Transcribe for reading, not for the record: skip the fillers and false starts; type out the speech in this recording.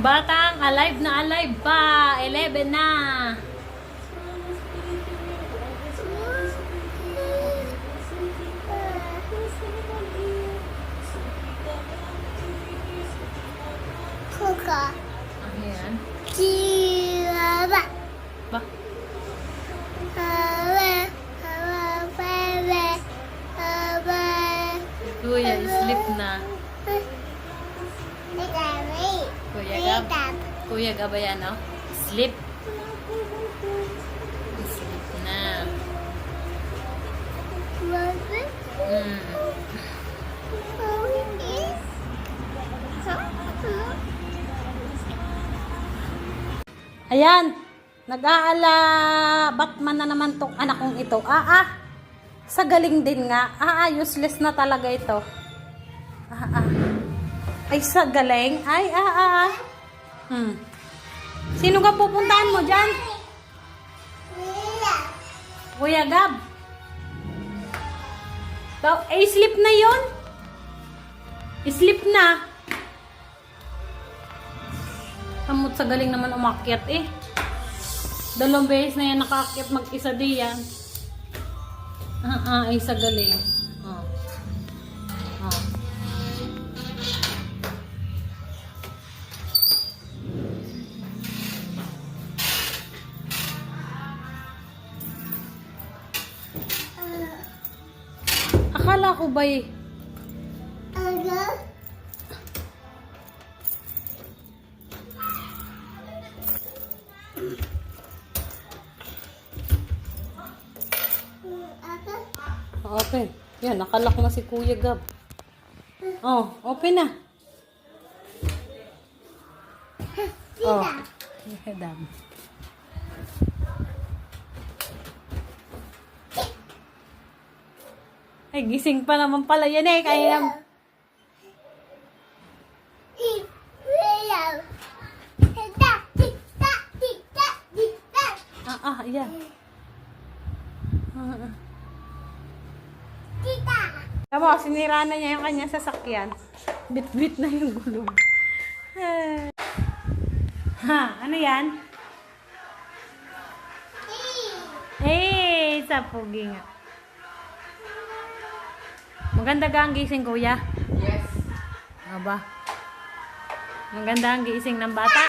Batang alive pa. 11 na. Kuka. Ano yan? Kiraba. Ba? Hawa. Hawa. Bebe. Hawa. Kuya, sleep na. Dami. Kuya Gab. Kuya Gab, ayan, oh. Sleep. Sleep na. Hmm. Ayan. Nag-aala. Batman na naman tong anak kong ito. Sa galing din nga. Useless na talaga ito. Ay, sa galing. Ay, Sino ka pupuntahan mo dyan? Kuya Gab. Sleep na yon. Sleep na. Kamot sa galing naman umakyat eh. 2 beses na yan nakaakyat mag-isa diyan. Ay sa galing. Akala ko ba eh. Open. Yan, nakalak na si Kuya Gab. Open na. Dam. Ay, gising pa naman pala yan eh. Kaya yan. Tama, sinira na niya yung kanyang sasakyan. Bit-bit na yung gulong. Ano yan? Sa pogi nga. Maganda ka ang gising, kuya? Yes. Aba. Maganda ang gising ng bata.